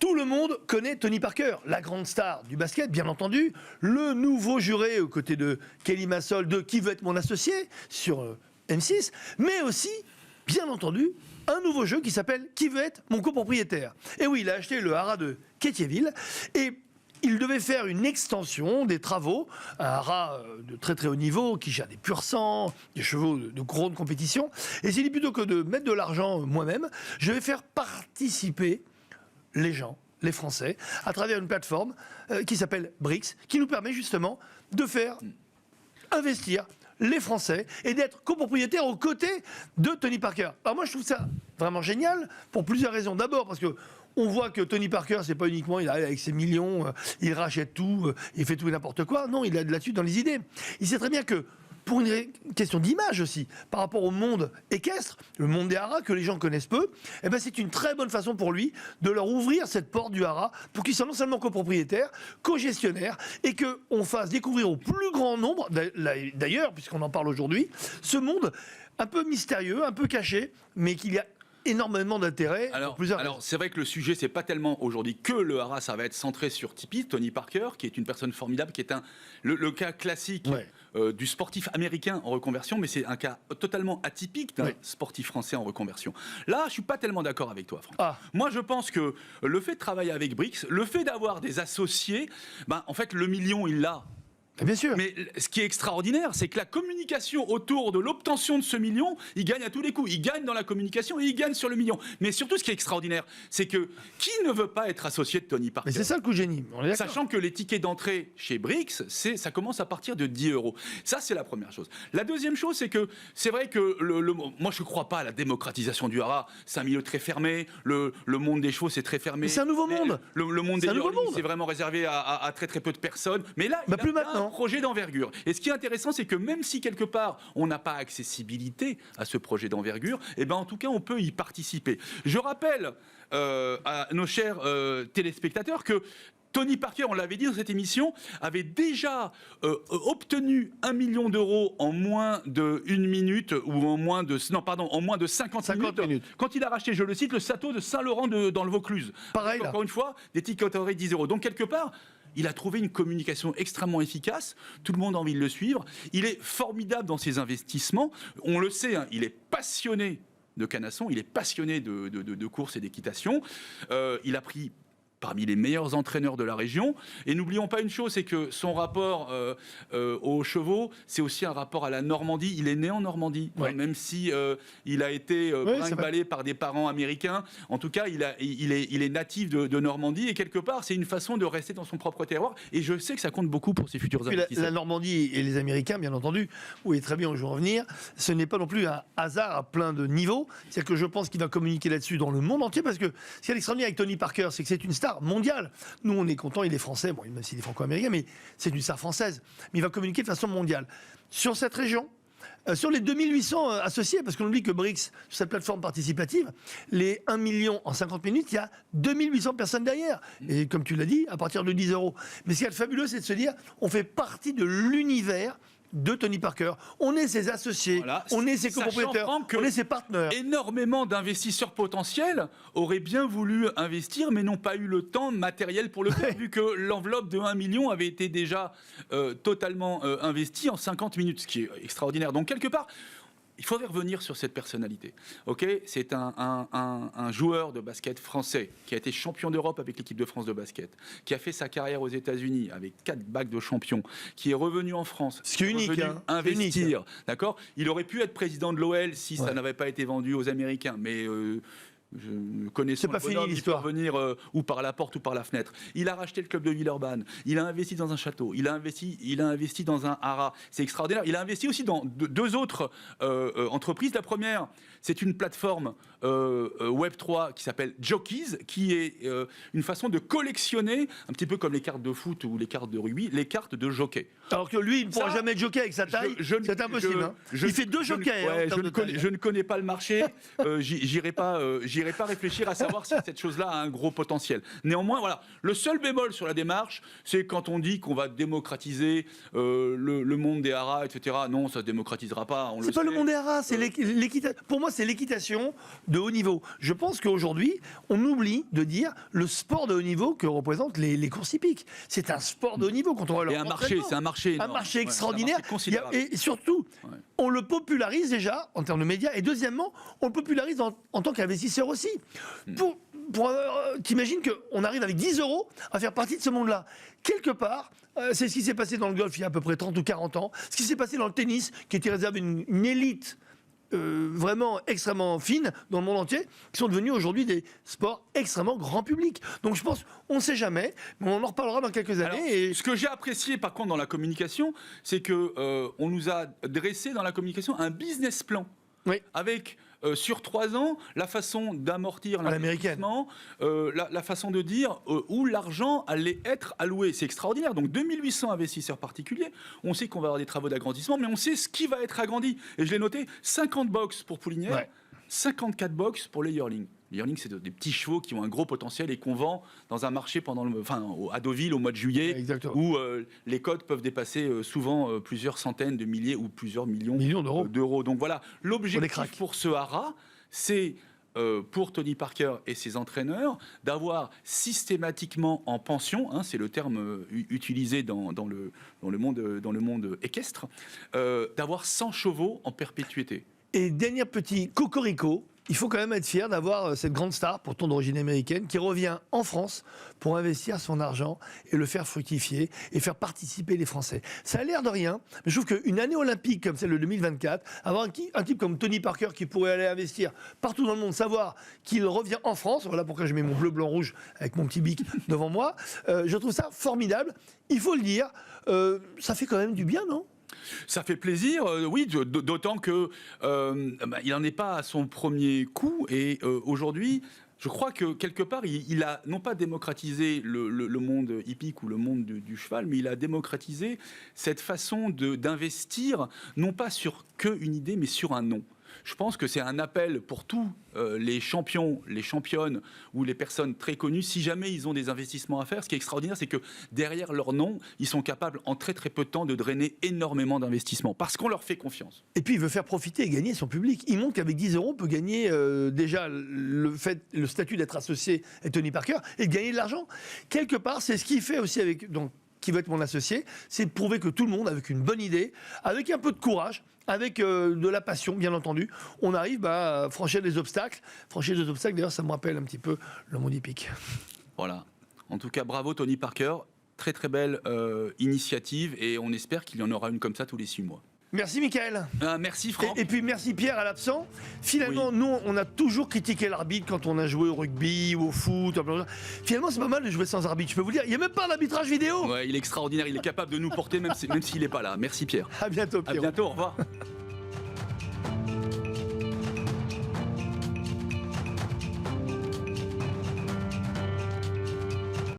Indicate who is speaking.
Speaker 1: Tout le monde connaît Tony Parker, la grande star du basket, bien entendu, le nouveau juré aux côtés de Kelly Massol de Qui veut être mon associé sur M6, mais aussi, bien entendu, un nouveau jeu qui s'appelle Qui veut être mon copropriétaire. Et oui, il a acheté le haras de Quétiéville et il devait faire une extension des travaux, un haras de très très haut niveau qui gère des pur sang, des chevaux de grande compétition. Et s'il dit plutôt que de mettre de l'argent moi-même, je vais faire participer les gens, les Français, à travers une plateforme qui s'appelle BRICS, qui nous permet justement de faire investir les Français et d'être copropriétaires aux côtés de Tony Parker. Alors moi, je trouve ça vraiment génial pour plusieurs raisons. D'abord parce que on voit que Tony Parker, c'est pas uniquement, il arrive avec ses millions, il rachète tout, il fait tout et n'importe quoi. Non, il a de là-dessus dans les idées. Il sait très bien que pour une question d'image aussi, par rapport au monde équestre, le monde des haras que les gens connaissent peu, eh ben c'est une très bonne façon pour lui de leur ouvrir cette porte du haras pour qu'ils soient non seulement copropriétaires, co-gestionnaires et qu'on fasse découvrir au plus grand nombre, d'ailleurs, puisqu'on en parle aujourd'hui, ce monde un peu mystérieux, un peu caché, mais qu'il y a énormément d'intérêt.
Speaker 2: Alors c'est vrai que le sujet, c'est pas tellement aujourd'hui que le haras, ça va être centré sur Tipeee, Tony Parker, qui est une personne formidable, qui est le cas classique du sportif américain en reconversion, mais c'est un cas totalement atypique d'un sportif français en reconversion. Là, je suis pas tellement d'accord avec toi, Franck. Moi, je pense que le fait de travailler avec BRICS, le fait d'avoir des associés, en fait, le million, il l'a.
Speaker 1: Bien sûr.
Speaker 2: Mais ce qui est extraordinaire, c'est que la communication autour de l'obtention de ce million, il gagne à tous les coups. Il gagne dans la communication et il gagne sur le million. Mais surtout, ce qui est extraordinaire, c'est que qui ne veut pas être associé de Tony Parker ?
Speaker 1: Mais c'est ça le coup de génie.
Speaker 2: Sachant que les tickets d'entrée chez BRICS, ça commence à partir de 10 €. Ça, c'est la première chose. La deuxième chose, c'est que c'est vrai que moi, je ne crois pas à la démocratisation du haras. C'est un milieu très fermé. Le monde des chevaux, c'est très fermé.
Speaker 1: Mais c'est un nouveau monde.
Speaker 2: Le monde des yearlings, c'est vraiment réservé à très très peu de personnes. Mais là, il y a un projet d'envergure. Et ce qui est intéressant, c'est que même si quelque part on n'a pas accessibilité à ce projet d'envergure, en tout cas on peut y participer. Je rappelle à nos chers téléspectateurs que Tony Parker, on l'avait dit dans cette émission, avait déjà obtenu 1 million d'euros en moins d'1 minute ou en moins de 50 minutes. Quand il a racheté, je le cite, le château de Saint-Laurent dans le Vaucluse.
Speaker 1: Pareil.
Speaker 2: Encore une fois, des tickets d'entrée 10 €. Donc quelque part, il a trouvé une communication extrêmement efficace. Tout le monde a envie de le suivre. Il est formidable dans ses investissements. On le sait, il est passionné de canasson, il est passionné de course et d'équitation. Il a pris parmi les meilleurs entraîneurs de la région. Et n'oublions pas une chose, c'est que son rapport aux chevaux, c'est aussi un rapport à la Normandie. Il est né en Normandie, même si il a été brinque-ballé par des parents américains. En tout cas, il est natif de Normandie. Et quelque part, c'est une façon de rester dans son propre terroir. Et je sais que ça compte beaucoup pour ses futurs investisseurs.
Speaker 1: La Normandie et les Américains, bien entendu, oui, très bien où je veux en venir, ce n'est pas non plus un hasard à plein de niveaux. C'est-à-dire que je pense qu'il va communiquer là-dessus dans le monde entier, parce que ce qui est extraordinaire avec Tony Parker, c'est que c'est une star mondiale. Nous, on est content, il est français, bon, même s'il est franco-américain, mais c'est une star française. Mais il va communiquer de façon mondiale. Sur cette région, sur les 2800 associés, parce qu'on oublie que BRICS, sur cette plateforme participative, les 1 million en 50 minutes, il y a 2800 personnes derrière. Et comme tu l'as dit, à partir de 10 €. Mais ce qui est fabuleux, c'est de se dire, on fait partie de l'univers de Tony Parker. On est ses associés, on est ses copropriétaires, on est ses partenaires.
Speaker 2: Énormément d'investisseurs potentiels auraient bien voulu investir, mais n'ont pas eu le temps matériel pour le faire, vu que l'enveloppe de 1 million avait été déjà totalement investie en 50 minutes, ce qui est extraordinaire. Donc, quelque part, il faudrait revenir sur cette personnalité. C'est un joueur de basket français qui a été champion d'Europe avec l'équipe de France de basket, qui a fait sa carrière aux États-Unis avec 4 bagues de champion, qui est revenu en France,
Speaker 1: ce qui est unique,
Speaker 2: investir. D'accord. Il aurait pu être président de l'OL si ça n'avait pas été vendu aux Américains, mais je connais son bonhomme, il peut revenir ou par la porte ou par la fenêtre. Il a racheté le club de Villeurbanne, il a investi dans un château, il a investi dans un haras. C'est extraordinaire. Il a investi aussi dans deux autres entreprises. La première, c'est une plateforme Web3 qui s'appelle Jockeys, qui est une façon de collectionner, un petit peu comme les cartes de foot ou les cartes de rugby, les cartes de jockey.
Speaker 1: Alors que lui, il ne pourra jamais être jockey avec sa taille, c'est impossible. Il fait 2 jockeys.
Speaker 2: Je ne connais pas le marché, j'irai pas j'irai pas réfléchir à savoir si cette chose-là a un gros potentiel. Néanmoins, voilà, le seul bémol sur la démarche, c'est quand on dit qu'on va démocratiser le monde des haras, etc. Non, ça se démocratisera pas.
Speaker 1: C'est pas le monde des haras, c'est l'équitation. Pour moi, c'est l'équitation de haut niveau. Je pense qu'aujourd'hui, on oublie de dire le sport de haut niveau que représentent les courses hippiques. C'est un sport de haut niveau quand on va leur
Speaker 2: Et un marché, c'est un marché énorme.
Speaker 1: Un marché extraordinaire.
Speaker 2: Ouais, c'est un marché considérable.
Speaker 1: Et surtout, on le popularise déjà en termes de médias. Et deuxièmement, on le popularise en tant qu'investisseur aussi. T'imagines qu'on arrive avec 10 € à faire partie de ce monde-là. Quelque part, c'est ce qui s'est passé dans le golf il y a à peu près 30 ou 40 ans. Ce qui s'est passé dans le tennis, qui était réservé à une élite vraiment extrêmement fines dans le monde entier, qui sont devenus aujourd'hui des sports extrêmement grand public. Donc je pense, on ne sait jamais, mais on en reparlera dans quelques années.
Speaker 2: Alors, ce que j'ai apprécié par contre dans la communication, c'est que on nous a dressé dans la communication un business plan.
Speaker 1: Oui.
Speaker 2: Avec sur 3 ans la façon d'amortir l'investissement, la façon de dire où l'argent allait être alloué. C'est extraordinaire. Donc 2800 investisseurs particuliers. On sait qu'on va avoir des travaux d'agrandissement, mais on sait ce qui va être agrandi. Et je l'ai noté, 50 box pour Poulinière, 54 box pour les yearlings. Les yearlings, c'est des petits chevaux qui ont un gros potentiel et qu'on vend dans un marché à Deauville au mois de juillet, où les cotes peuvent dépasser souvent plusieurs centaines de milliers ou plusieurs millions d'euros. Donc voilà, l'objectif pour ce hara, c'est pour Tony Parker et ses entraîneurs d'avoir systématiquement en pension, hein, c'est le terme utilisé dans le monde équestre, d'avoir 100 chevaux en perpétuité.
Speaker 1: Et dernier petit cocorico, il faut quand même être fier d'avoir cette grande star, pourtant d'origine américaine, qui revient en France pour investir son argent et le faire fructifier et faire participer les Français. Ça a l'air de rien, mais je trouve qu'une année olympique comme celle de 2024, avoir un type comme Tony Parker qui pourrait aller investir partout dans le monde, savoir qu'il revient en France, voilà pourquoi je mets mon bleu, blanc, rouge avec mon petit bic devant moi, je trouve ça formidable. Il faut le dire, ça fait quand même du bien, non ?
Speaker 2: Ça fait plaisir, oui, d'autant que il n'en est pas à son premier coup. Et aujourd'hui, je crois que quelque part, il a non pas démocratisé le monde hippique ou le monde du cheval, mais il a démocratisé cette façon d'investir, non pas sur qu'une idée, mais sur un nom. Je pense que c'est un appel pour tous les champions, les championnes ou les personnes très connues. Si jamais ils ont des investissements à faire, ce qui est extraordinaire, c'est que derrière leur nom, ils sont capables en très très peu de temps de drainer énormément d'investissements parce qu'on leur fait confiance.
Speaker 1: Et puis il veut faire profiter et gagner son public. Il montre qu'avec 10 € on peut gagner déjà le statut d'être associé à Tony Parker et de gagner de l'argent. Quelque part, c'est ce qu'il fait aussi avec qui va être mon associé, c'est de prouver que tout le monde, avec une bonne idée, avec un peu de courage, avec de la passion, bien entendu, on arrive à franchir des obstacles. Franchir des obstacles, d'ailleurs, ça me rappelle un petit peu le monde hippique.
Speaker 2: Voilà. En tout cas, bravo Tony Parker. Très très belle initiative et on espère qu'il y en aura une comme ça tous les 6 mois.
Speaker 1: Merci Mickaël.
Speaker 2: Merci Franck.
Speaker 1: Et puis merci Pierre à l'absent. Finalement, nous, on a toujours critiqué l'arbitre quand on a joué au rugby ou au foot. Finalement, c'est pas mal de jouer sans arbitre. Je peux vous dire, il n'y a même pas d'arbitrage vidéo.
Speaker 2: Ouais, il est extraordinaire. Il est capable de nous porter même s'il n'est pas là. Merci Pierre.
Speaker 1: À bientôt Pierre.
Speaker 2: À bientôt, au revoir.